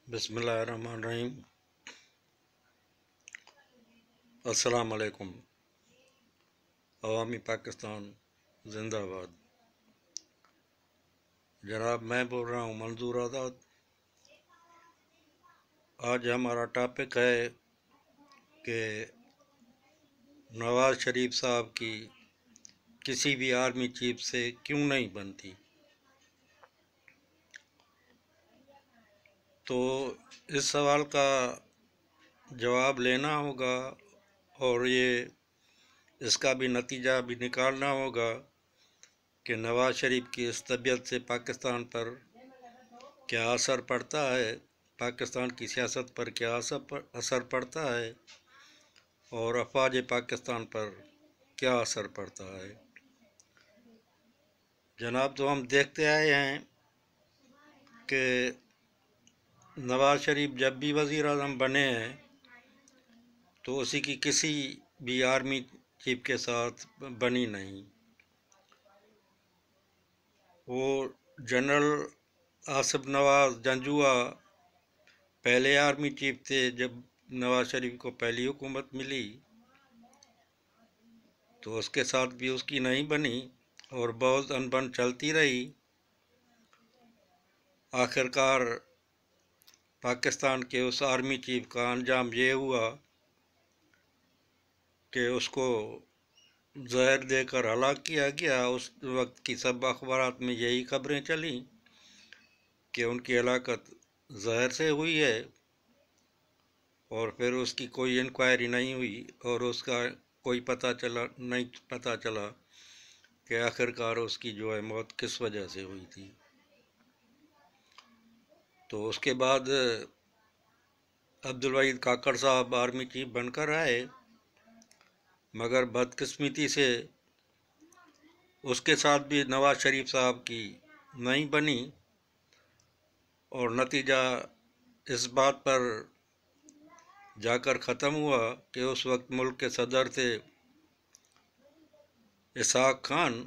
बिस्मिल्लाहिर्रहमानिर्रहीम। अस्सलाम वालेकुम। अवामी पाकिस्तान जिंदाबाद। जनाब, मैं बोल रहा हूँ मंजूर आज़ाद। आज हमारा टॉपिक है कि नवाज़ शरीफ साहब की किसी भी आर्मी चीफ से क्यों नहीं बनती। तो इस सवाल का जवाब लेना होगा और इसका भी नतीजा भी निकालना होगा कि नवाज़ शरीफ की इस तबीयत से पाकिस्तान पर क्या असर पड़ता है, पाकिस्तान की सियासत पर क्या असर पड़ता है और अफवाज पाकिस्तान पर क्या असर पड़ता है। जनाब, तो हम देखते आए हैं कि नवाज़ शरीफ जब भी वज़ीर आज़म बने हैं तो उसी की किसी भी आर्मी चीफ के साथ बनी नहीं। वो जनरल आसिफ नवाज जंजुआ पहले आर्मी चीफ थे जब नवाज़ शरीफ को पहली हुकूमत मिली, तो उसके साथ भी उसकी नहीं बनी और बहुत अनबन चलती रही। आखिरकार पाकिस्तान के उस आर्मी चीफ का अंजाम ये हुआ कि उसको जहर देकर हलाक किया गया। उस वक्त की सब अखबारात में यही खबरें चली कि उनकी हलाकत जहर से हुई है और फिर उसकी कोई इंक्वायरी नहीं हुई और उसका कोई नहीं पता चला कि आखिरकार उसकी जो है मौत किस वजह से हुई थी। तो उसके बाद अब्दुल वहीद काकड़ साहब आर्मी चीफ बनकर आए, मगर बदकिस्मती से उसके साथ भी नवाज़ शरीफ साहब की नहीं बनी और नतीजा इस बात पर जाकर ख़त्म हुआ कि उस वक्त मुल्क के सदर थे इसहाक खान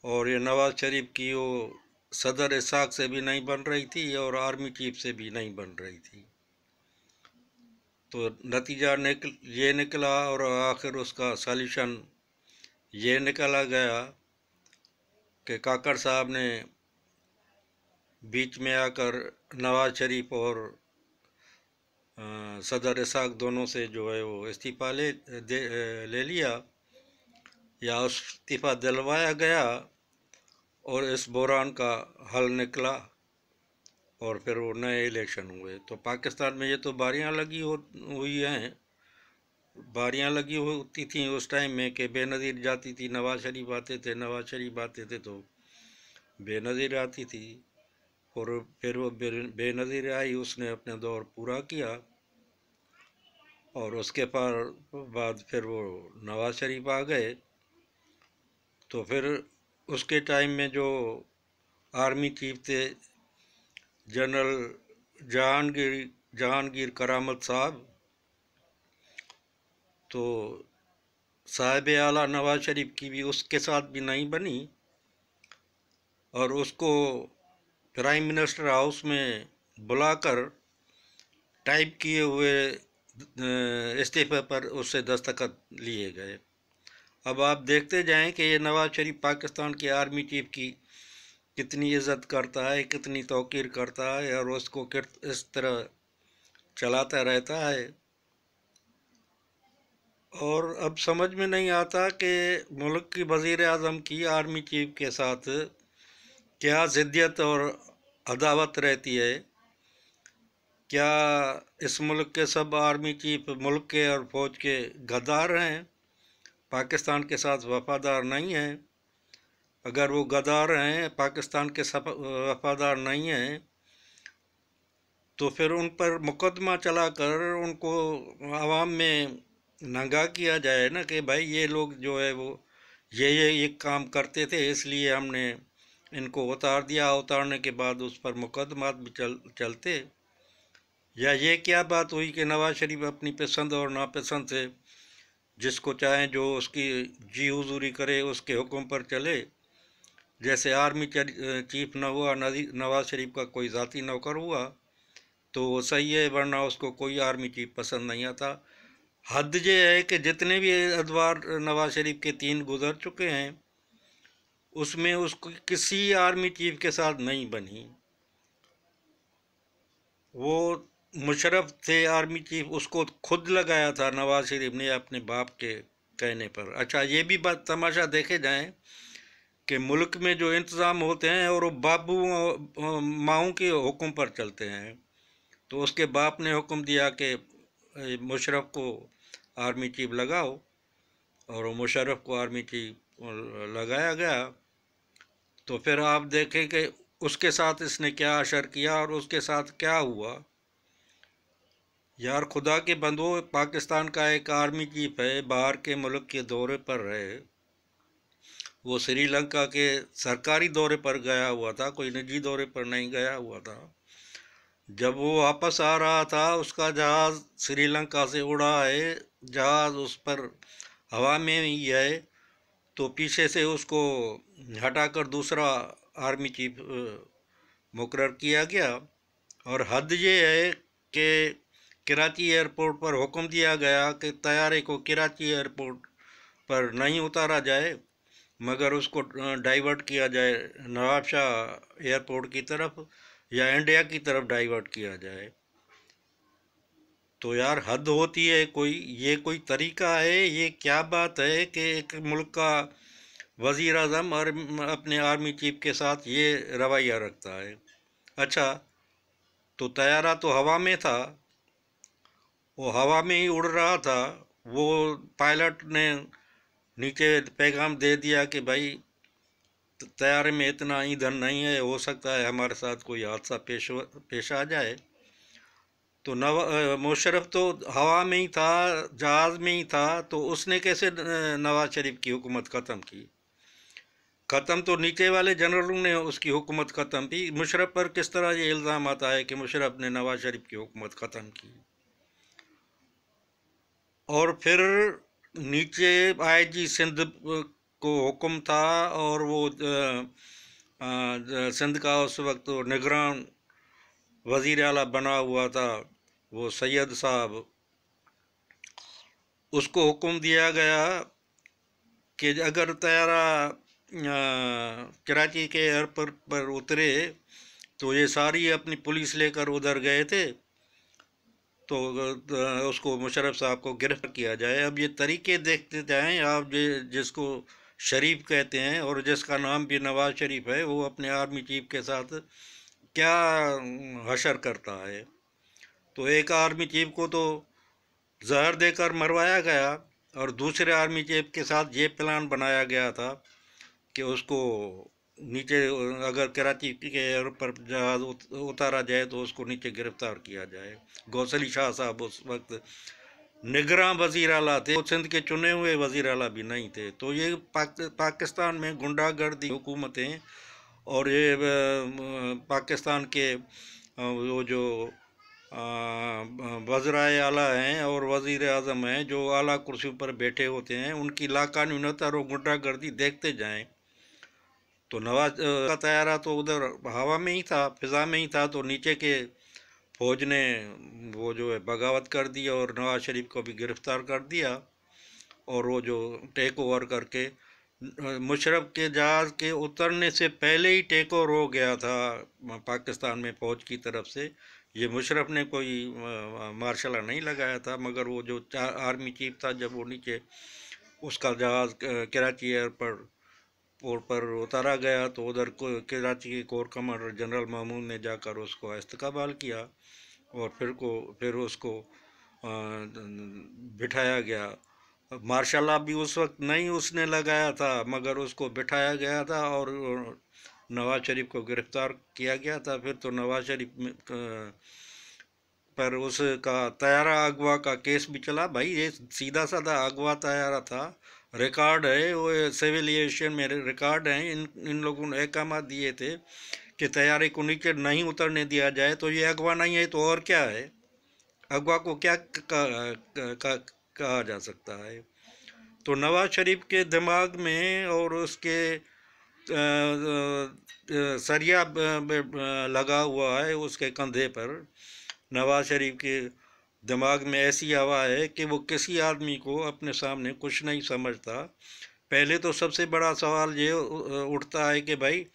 और ये नवाज़ शरीफ की वो सदर इसहाक से भी नहीं बन रही थी और आर्मी चीफ से भी नहीं बन रही थी। तो नतीजा ये निकला और आखिर उसका सॉल्यूशन ये निकला गया कि काकड़ साहब ने बीच में आकर नवाज़ शरीफ और सदर इसहाक दोनों से जो है वो इस्तीफ़ा ले लिया या इस्तीफ़ा दिलवाया गया और इस बहरान का हल निकला और फिर वो नए इलेक्शन हुए। तो पाकिस्तान में ये तो बारियां लगी होती थी उस टाइम में कि बेनज़ीर जाती थी, नवाज़ शरीफ आते थे, नवाज़ शरीफ आते थे तो बेनज़ीर आती थी और फिर वो बेनज़ीर आई, उसने अपना दौर पूरा किया और उसके बाद फिर वो नवाज़ शरीफ आ गए। तो फिर उसके टाइम में जो आर्मी चीफ थे जनरल जहांगीर करामत साहब, तो साहिब आला नवाज़ शरीफ की भी उसके साथ भी नहीं बनी और उसको प्राइम मिनिस्टर हाउस में बुलाकर टाइप किए हुए इस्तीफे पर उससे दस्तखत लिए गए। अब आप देखते जाएं कि ये नवाज़ शरीफ पाकिस्तान की आर्मी चीफ की कितनी इज़्ज़त करता है, कितनी तौकीर करता है और उसको इस तरह चलाता रहता है। और अब समझ में नहीं आता कि मुल्क की वज़ीर आज़म की आर्मी चीफ के साथ क्या ज़िद्दियत और अदावत रहती है। क्या इस मुल्क के सब आर्मी चीफ मुल्क के और फ़ौज के गद्दार हैं, पाकिस्तान के साथ वफ़ादार नहीं हैं? अगर वो गद्दार हैं, पाकिस्तान के सब वफ़ादार नहीं हैं, तो फिर उन पर मुकदमा चलाकर उनको आवाम में नंगा किया जाए ना कि भाई ये लोग जो है वो ये काम करते थे इसलिए हमने इनको उतार दिया, उतारने के बाद उस पर मुकदमात भी चलते। या ये क्या बात हुई कि नवाज़ शरीफ अपनी पसंद और नापसंद से जिसको चाहें जो उसकी जी हुजूरी करे, उसके हुक्म पर चले। जैसे आर्मी चीफ न हुआ, नवाज़ शरीफ का कोई ज़ाती नौकर हुआ तो वो सही है, वरना उसको कोई आर्मी चीफ पसंद नहीं आता। हद ये है कि जितने भी अदवार नवाज शरीफ के 3 गुजर चुके हैं, उसमें उसको किसी आर्मी चीफ के साथ नहीं बनी। वो मुशर्रफ थे आर्मी चीफ, उसको खुद लगाया था नवाज शरीफ ने अपने बाप के कहने पर। अच्छा, ये भी बात तमाशा देखे जाएं कि मुल्क में जो इंतज़ाम होते हैं और वो बाबू माओं के हुक्म पर चलते हैं। तो उसके बाप ने हुक्म दिया कि मुशर्रफ को आर्मी चीफ लगाओ, और वो मुशर्रफ को आर्मी चीफ लगाया गया। तो फिर आप देखें कि उसके साथ इसने क्या असर किया और उसके साथ क्या हुआ। यार खुदा के बंदो, पाकिस्तान का एक आर्मी चीफ है, बाहर के मुल्क के दौरे पर रहे। वो श्रीलंका के सरकारी दौरे पर गया हुआ था, कोई निजी दौरे पर नहीं गया हुआ था। जब वो वापस आ रहा था, उसका जहाज़ श्रीलंका से उड़ा है, जहाज़ उस पर हवा में ही है, तो पीछे से उसको हटाकर दूसरा आर्मी चीफ मुकर्रर किया गया। और हद ये है कि कराची एयरपोर्ट पर हुक्म दिया गया कि तैयारे को कराची एयरपोर्ट पर नहीं उतारा जाए, मगर उसको डाइवर्ट किया जाए नवाब शाह एयरपोर्ट की तरफ या इंडिया की तरफ डाइवर्ट किया जाए। तो यार हद होती है कोई, ये कोई तरीका है? ये क्या बात है कि एक मुल्क का वज़ीर आज़म और अपने आर्मी चीफ के साथ ये रवैया रखता है। अच्छा, तो तैयारा तो हवा में था, वो हवा में ही उड़ रहा था। वो पायलट ने नीचे पैगाम दे दिया कि भाई तैयारे में इतना ईंधन नहीं है, हो सकता है हमारे साथ कोई हादसा पेश आ जाए। तो मुशर्रफ तो हवा में ही था, जहाज़ में ही था, तो उसने कैसे नवाज शरीफ की हुकूमत ख़त्म की? ख़त्म तो नीचे वाले जनरलों ने उसकी हुकूमत ख़त्म की। मुशर्रफ पर किस तरह ये इल्ज़ाम आता है कि मुशर्रफ ने नवाज शरीफ की हुकूमत ख़त्म की? और फिर नीचे आईजी सिंध को हुक्म था, और वो सिंध का उस वक्त निगरान वज़ीर आला बना हुआ था वो सैयद साहब, उसको हुक्म दिया गया कि अगर तैयारा कराची के एयरपोर्ट पर उतरे, तो ये सारी अपनी पुलिस लेकर उधर गए थे, तो उसको मुशर्रफ साहब को गिरफ्तार किया जाए। अब ये तरीके देखते जाएं आप, जिसको शरीफ कहते हैं और जिसका नाम भी नवाज शरीफ है, वो अपने आर्मी चीफ के साथ क्या हशर करता है। तो एक आर्मी चीफ को तो जहर देकर मरवाया गया, और दूसरे आर्मी चीफ के साथ ये प्लान बनाया गया था कि उसको नीचे, अगर कराची के एयरपोर्ट पर जहाज उतारा जाए तो उसको नीचे गिरफ्तार किया जाए। गौसली शाह साहब उस वक्त निगरान वज़ीर आला थे, वो सिंध के चुने हुए वज़ीर आला भी नहीं थे। तो ये पाकिस्तान में गुंडागर्दी हुकूमतें, और ये पाकिस्तान के वो जो वज़राए आला हैं और वज़ीर आज़म हैं, जो आला कुर्सियों पर बैठे होते हैं, उनकी लाकानूनीयत और गुंडागर्दी देखते जाएं। तो नवाज का तैयारा तो उधर हवा में ही था, फिज़ा में ही था, तो नीचे के फौज ने वो जो है बगावत कर दी और नवाज शरीफ को भी गिरफ़्तार कर दिया। और वो जो टेक ओवर करके मुशर्रफ के जहाज़ के उतरने से पहले ही टेक ओवर हो गया था पाकिस्तान में फ़ौज की तरफ से। ये मुशर्रफ ने कोई मार्शल नहीं लगाया था, मगर वो जो आर्मी चीफ था, जब वो नीचे उसका जहाज़ कराची एयरपोर्ट पर उतारा गया, तो उधर कराची के कोर कमांडर जनरल मामून ने जाकर उसको इस्तकबाल किया, और फिर उसको बिठाया गया। मार्शल लॉ भी उस वक्त नहीं उसने लगाया था, मगर उसको बिठाया गया था और नवाज शरीफ को गिरफ्तार किया गया था। फिर तो नवाज शरीफ पर उसका तैयारा अगवा का केस भी चला। भाई ये सीधा साधा अगवा तैयारा था, रिकॉर्ड है, वो सिविल एविएशन में रिकॉर्ड है। इन लोगों ने अहकाम दिए थे कि तैयारे को नीचे नहीं उतरने दिया जाए। तो ये अगवा नहीं है तो और क्या है? अगवा को क्या कहा जा सकता है? तो नवाज शरीफ के दिमाग में और उसके सरिया लगा हुआ है उसके कंधे पर। नवाज शरीफ के दिमाग में ऐसी हवा है कि वो किसी आदमी को अपने सामने कुछ नहीं समझता। पहले तो सबसे बड़ा सवाल ये उठता है कि भाई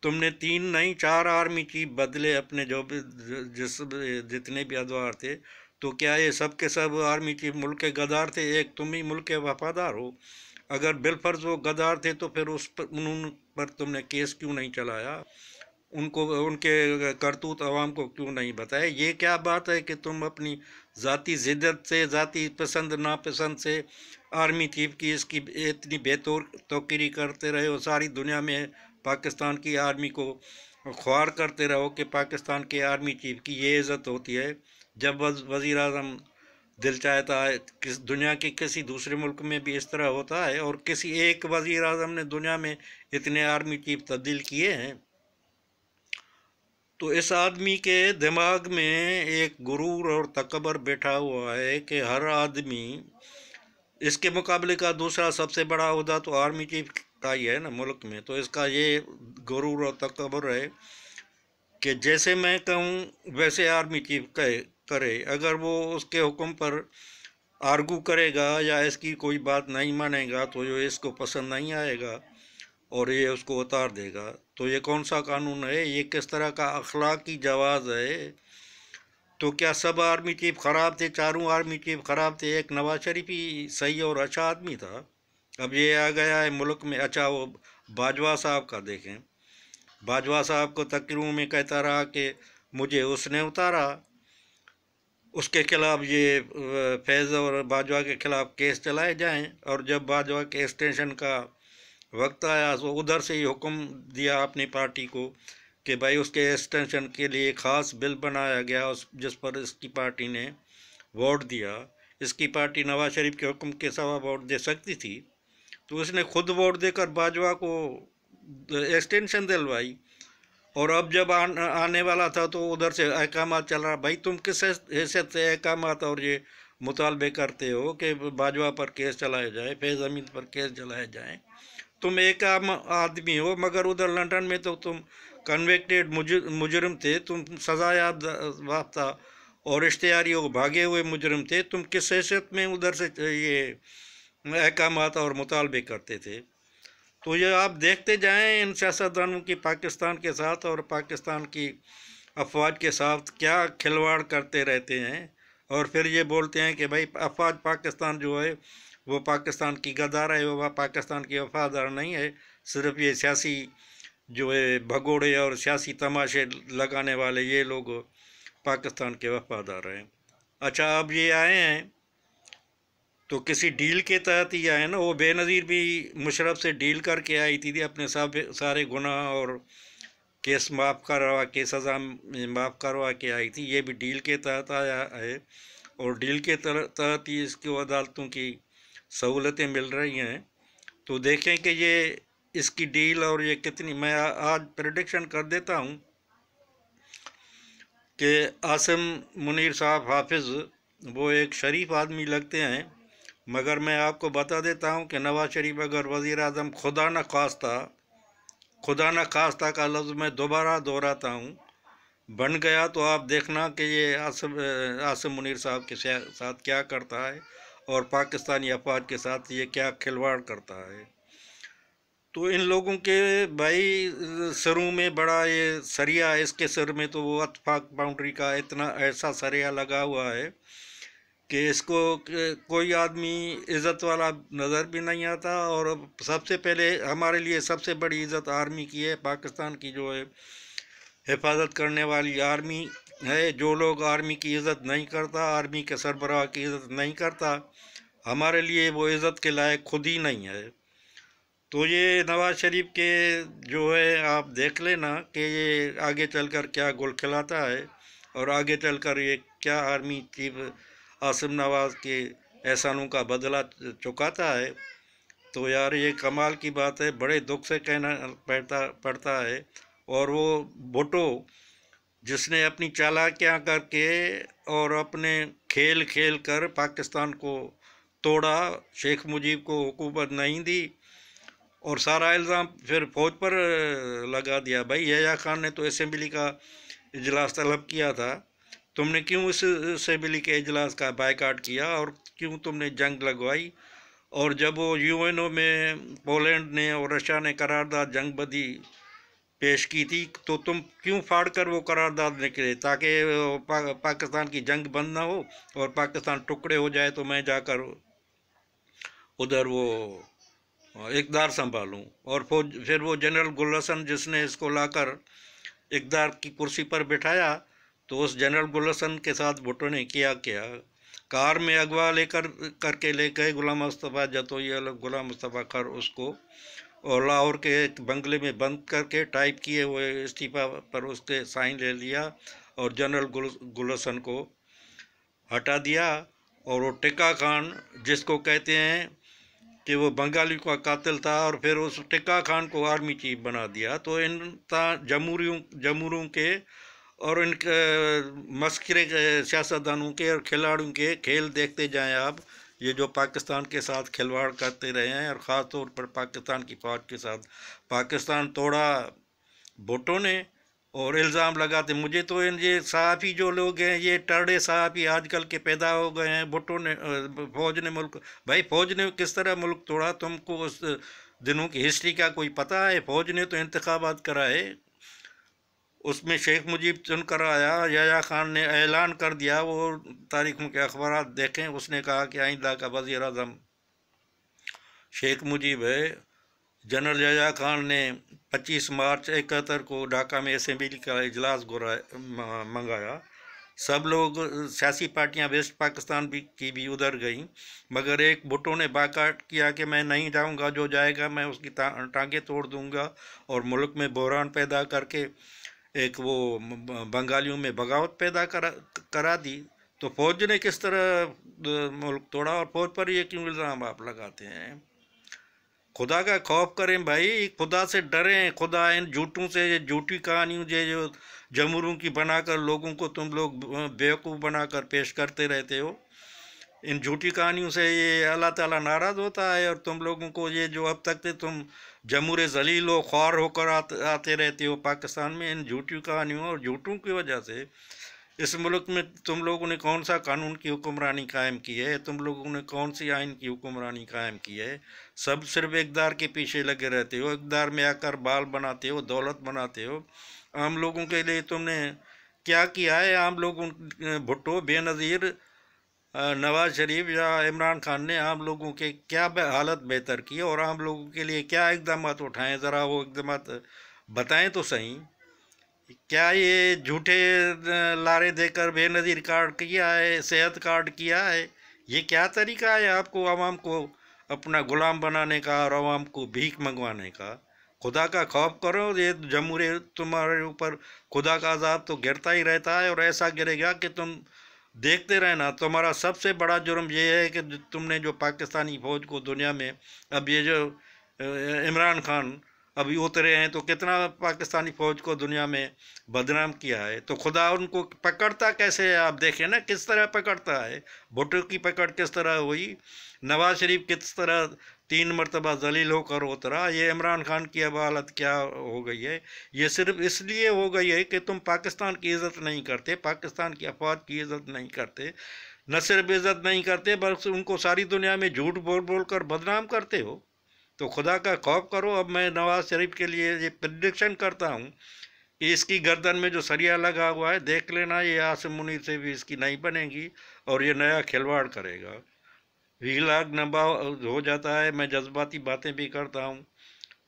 तुमने 3 नहीं 4 आर्मी चीफ बदले अपने जो भी जितने भी अदवार थे, तो क्या ये सब के सब आर्मी चीफ मुल्क के गद्दार थे? एक तुम ही मुल्क के वफादार हो। अगर बिलफर्ज वो गद्दार थे तो फिर उस पर उन पर तुमने केस क्यों नहीं चलाया? उनको उनके करतूत अवाम को क्यों नहीं बताए? ये क्या बात है कि तुम अपनी ज़ाती ज़िद्दत से, ज़ाती पसंद नापसंद से आर्मी चीफ की इसकी इतनी बेतौर तोकीरी करते रहे हो, सारी दुनिया में पाकिस्तान की आर्मी को ख्वार करते रहो कि पाकिस्तान के आर्मी चीफ की ये इज़्ज़त होती है। जब वज़ीर आज़म दिल चाहता है, किस दुनिया के किसी दूसरे मुल्क में भी इस तरह होता है? और किसी एक वज़ीर आज़म ने दुनिया में इतने आर्मी चीफ तब्दील किए हैं? तो इस आदमी के दिमाग में एक गुरूर और तकबर बैठा हुआ है कि हर आदमी, इसके मुकाबले का दूसरा सबसे बड़ा ओहदा तो आर्मी चीफ का ही है ना मुल्क में, तो इसका ये गुरूर और तकबर है कि जैसे मैं कहूँ वैसे आर्मी चीफ कहे करे। अगर वो उसके हुक्म पर आर्गू करेगा या इसकी कोई बात नहीं मानेगा तो ये इसको पसंद नहीं आएगा और ये उसको उतार देगा। तो ये कौन सा कानून है? ये किस तरह का अखलाकी जवाज़ है? तो क्या सब आर्मी चीफ ख़राब थे? चारों आर्मी चीफ ख़राब थे? एक नवाज शरीफ ही सही और अच्छा आदमी था? अब ये आ गया है मुल्क में। अच्छा, वो बाजवा साहब का देखें, बाजवा साहब को तकरीरों में कहता रहा कि मुझे उसने उतारा, उसके खिलाफ ये फैज़ और बाजवा के खिलाफ केस चलाए जाएं। और जब बाजवा के एक्सटेंशन का वक्त आया तो उधर से ही हुक्म दिया अपनी पार्टी को कि भाई उसके एक्सटेंशन के लिए ख़ास बिल बनाया गया, उस जिस पर इसकी पार्टी ने वोट दिया। इसकी पार्टी नवाज शरीफ के हुक्म के सिवा वोट दे सकती थी, तो उसने खुद वोट देकर बाजवा को एक्सटेंशन दिलवाई। और अब जब आने वाला था तो उधर से अहकामात चल रहा। भाई तुम किस हैसियत से अहकामात और ये मुतालबे करते हो कि बाजवा पर केस चलाया जाए, फैज़ हमीद पर केस चलाया जाए? तुम एक आम आदमी हो, मगर उधर लंदन में तो तुम कन्विक्टेड मुजरिम थे, तुम सज़ा याफ्ता और इश्तिहारी हो भागे हुए मुजरिम थे। तुम किस हैसियत में उधर से ये अहकामात और मुतालबे करते थे? तो ये आप देखते जाएं इन सियासतदानों की पाकिस्तान के साथ और पाकिस्तान की अफवाज के साथ क्या खिलवाड़ करते रहते हैं। और फिर ये बोलते हैं कि भाई अफवाज पाकिस्तान जो है वो पाकिस्तान की गद्दार है, वो पाकिस्तान की वफादार नहीं है। सिर्फ ये सियासी जो है भगोड़े और सियासी तमाशे लगाने वाले ये लोग पाकिस्तान के वफादार हैं। अच्छा, अब ये आए हैं तो किसी डील के तहत ही आए ना। वो बेनज़ीर भी मुशर्रफ से डील करके आई थी अपने सारे गुनाह और केस माफ़ करवा के, सज़ा माफ़ करवा के आई थी। ये भी डील के तहत आया है और डील के तहत ही इसको अदालतों की सहूलतें मिल रही हैं। तो देखें कि ये इसकी डील और ये कितनी, मैं आज प्रेडिक्शन कर देता हूँ कि आसिम मुनीर साहब हाफिज़ वो एक शरीफ आदमी लगते हैं, मगर मैं आपको बता देता हूँ कि नवाज शरीफ अगर वज़ीर आज़म खुदा न खास्ता का लफ्ज़ मैं दोबारा दोहराता हूँ बन गया, तो आप देखना कि ये आसिम मुनीर साहब के साथ क्या करता है और पाकिस्तानी अफवाज के साथ ये क्या खिलवाड़ करता है। तो इन लोगों के भाई सरों में बड़ा ये सरिया, इसके सिर में तो वो अतफाक बाउंड्री का इतना ऐसा सरिया लगा हुआ है कि इसको कोई आदमी इज़्ज़त वाला नज़र भी नहीं आता। और सबसे पहले हमारे लिए सबसे बड़ी इज़्ज़त आर्मी की है, पाकिस्तान की जो है हिफाजत करने वाली आर्मी है। जो लोग आर्मी की इज़्ज़त नहीं करता, आर्मी के सरबराह की इज़्ज़त नहीं करता, हमारे लिए वो इज़्ज़त के लायक खुद ही नहीं है। तो ये नवाज शरीफ के जो है आप देख लेना कि ये आगे चलकर क्या गुल खिलाता है और आगे चलकर ये क्या आर्मी चीफ आसिम नवाज के एहसानों का बदला चुकाता है। तो यार ये कमाल की बात है, बड़े दुख से कहना पड़ता है। और वो भुट्टो जिसने अपनी चालाकियाँ करके और अपने खेल खेल कर पाकिस्तान को तोड़ा, शेख मुजीब को हुकूमत नहीं दी और सारा इल्ज़ाम फिर फ़ौज पर लगा दिया। भाई यहया खान ने तो असेंबली का इजलास तलब किया था, तुमने क्यों इस असेंबली के इजलास का बायकॉट किया और क्यों तुमने जंग लगवाई? और जब वो यूएनओ में पोलैंड ने और रशिया ने करारदाद जंग बंदी पेश की थी, तो तुम क्यों फाड़ कर वो करारदाद निकले, ताकि पाकिस्तान की जंग बंद ना हो और पाकिस्तान टुकड़े हो जाए तो मैं जाकर उधर वो इक़्तिदार संभालूं। और फिर वो जनरल गुल हसन जिसने इसको लाकर इक़्तिदार की कुर्सी पर बिठाया, तो उस जनरल गुल हसन के साथ भुट्टो ने किया क्या? कार में अगवा लेकर करके ले गए गुलाम मुस्तफ़ा जतोई, गुलाम मुस्तफ़ा खर उसको, और लाहौर के एक बंगले में बंद करके टाइप किए हुए इस्तीफा पर उसके साइन ले लिया और जनरल गुल हसन को हटा दिया। और वो टिक्का खान जिसको कहते हैं कि वो बंगाली का कातिल था, और फिर उस टिक्का खान को आर्मी चीफ बना दिया। तो इन जमूरों के और इनके मस्करे के सियासतदानों के और खिलाड़ियों के खेल देखते जाएं आप, ये जो पाकिस्तान के साथ खिलवाड़ करते रहे हैं, और ख़ास तौर पर पाकिस्तान की फ़ौज के साथ। पाकिस्तान तोड़ा भुट्टो ने और इल्ज़ाम लगाते। मुझे तो ये सहाफ़ी जो लोग हैं, ये टर्डे सहाफ़ी आजकल के पैदा हो गए हैं। भुट्टो ने फ़ौज ने मुल्क, भाई फ़ौज ने किस तरह मुल्क तोड़ा, तुमको उस दिनों की हिस्ट्री का कोई पता है? फ़ौज ने तो इंतखाबात कराए, उसमें शेख मुजीब चुनकर आया। याया खान ने ऐलान कर दिया, वो तारीखों के अखबार देखें, उसने कहा कि आइंदा का वज़ीर आज़म शेख मुजीब है। जनरल याया खान ने 25 मार्च 71 को ढाका में असेंबली का इजलास मंगाया। सब लोग, सियासी पार्टियां वेस्ट पाकिस्तान की भी उधर गईं, मगर एक भुट्टो ने बाकाट किया कि मैं नहीं जाऊंगा, जो जाएगा मैं उसकी टांगें तोड़ दूंगा, और मुल्क में बहरान पैदा करके एक वो बंगालियों में बगावत पैदा करा दी। तो फौज ने किस तरह मुल्क तोड़ा, और फौज पर ये क्यों इल्ज़ाम आप लगाते हैं? खुदा का खौफ करें भाई, खुदा से डरें। खुदा इन झूठों से, झूठी कहानियों जो जमूरों की बनाकर लोगों को तुम लोग बेवकूफ़ बनाकर पेश करते रहते हो, इन झूठी कहानियों से ये अल्लाह ताला नाराज़ होता है। और तुम लोगों को ये जो अब तक तुम जमूरे ज़लील व ख्वार होकर आते रहते हो पाकिस्तान में, इन झूठी कहानियों और झूठों की वजह से इस मुल्क में तुम लोगों ने कौन सा कानून की हुक्मरानी कायम की है? तुम लोगों ने कौन सी आइन की हुक्मरानी कायम की है? सब सिर्फ इक़्तिदार के पीछे लगे रहते हो, इक़्तिदार में आकर बाल बनाते हो, दौलत बनाते हो। आम लोगों के लिए तुमने क्या किया है? आम लोगों, भुट्टो, बेनज़ीर, नवाज शरीफ या इमरान खान ने आम लोगों के क्या हालत बेहतर की, और आम लोगों के लिए क्या इक़दाम उठाएं? ज़रा वो इक़दाम बताएं तो सही। क्या ये झूठे लारे देकर बेनज़ीर कार्ड किया है, सेहत कार्ड किया है? ये क्या तरीका है आपको आवाम को अपना गुलाम बनाने का और आवाम को भीख मंगवाने का? खुदा का खौफ करो। ये जमूरे तुम्हारे ऊपर खुदा का अजाब तो गिरता ही रहता है, और ऐसा गिरेगा कि तुम देखते रहना। तुम्हारा सबसे बड़ा जुर्म ये है कि तुमने जो पाकिस्तानी फ़ौज को दुनिया में, अब ये जो इमरान खान अभी उतरे हैं, तो कितना पाकिस्तानी फ़ौज को दुनिया में बदनाम किया है। तो खुदा उनको पकड़ता कैसे है? आप देखें ना किस तरह पकड़ता है। भुट्टो की पकड़ किस तरह हुई, नवाज शरीफ किस तरह 3 मरतबा जलील होकर उतरा, ये इमरान खान की अब हालत क्या हो गई है? ये सिर्फ इसलिए हो गई है कि तुम पाकिस्तान की इज़्ज़त नहीं करते, पाकिस्तान की अफवाज की इज़्ज़त नहीं करते। न सिर्फ इज़्ज़त नहीं करते, बल्कि उनको सारी दुनिया में झूठ बोल बोल कर बदनाम करते हो। तो खुदा का खौफ करो। अब मैं नवाज शरीफ के लिए ये प्रेडिक्शन करता हूँ कि इसकी गर्दन में जो सरिया लगा हुआ है, देख लेना, ये आसिम मुनीर से भी इसकी नहीं बनेगी, और ये नया खिलवाड़ करेगा। वीलाग नंबा हो जाता है। मैं जज्बाती बातें भी करता हूँ,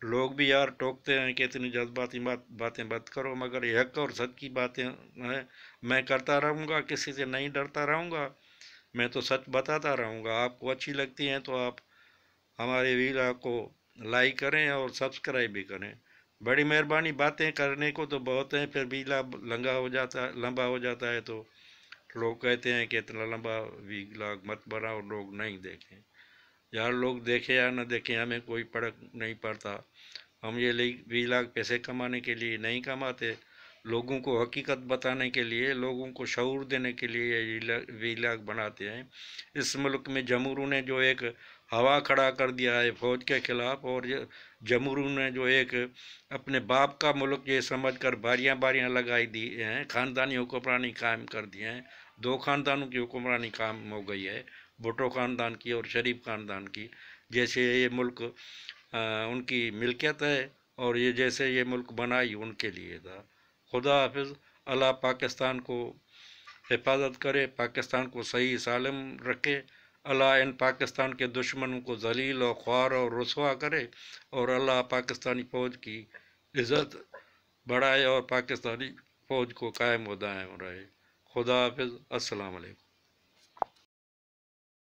लोग भी यार टोकते हैं कि इतनी जज्बाती बातें मत करो, मगर ये हक और सच की बातें हैं। मैं करता रहूँगा, किसी से नहीं डरता रहूँगा, मैं तो सच बताता रहूँगा। आपको अच्छी लगती हैं तो आप हमारे वीडियो को लाइक करें और सब्सक्राइब भी करें। बड़ी मेहरबानी। बातें करने को तो बहुत हैं, फिर वीडियो लंबा हो जाता है, तो लोग कहते हैं कि इतना लंबा वीडियो मत बनाओ, लोग नहीं देखें। यार लोग देखें या न देखें, हमें कोई फर्क नहीं पड़ता। हम ये वीडियो पैसे कमाने के लिए नहीं कमाते, लोगों को हकीकत बताने के लिए, लोगों को शऊर देने के लिए ये वीडियो बनाते हैं। इस मुल्क में जमूरों ने जो एक हवा खड़ा कर दिया है फ़ौज के ख़िलाफ़। और जमहूरों ने जो एक अपने बाप का मुल्क ये समझकर बारियां बारियां लगाई दी हैं, ख़ानदानी हुक्मरानी कायम कर दी हैं। दो ख़ानदानों की हुक्मरानी कायम हो गई है, भुट्टो ख़ानदान की और शरीफ ख़ानदान की। जैसे ये मुल्क उनकी मिल्कियत है और ये जैसे ये मुल्क बना ही उनके लिए था। खुदा हाफिज़। अल्लाह पाकिस्तान को हिफाजत करे, पाकिस्तान को सही सालम रखे। अल्लाह इन पाकिस्तान के दुश्मनों को जलील और ख्वार और रुसवा करे, और अल्लाह पाकिस्तानी फ़ौज की इज़्ज़त बढ़ाए और पाकिस्तानी फ़ौज को कायम व दायम रहे। खुदा हाफिज़। अस्सलाम वालेकुम।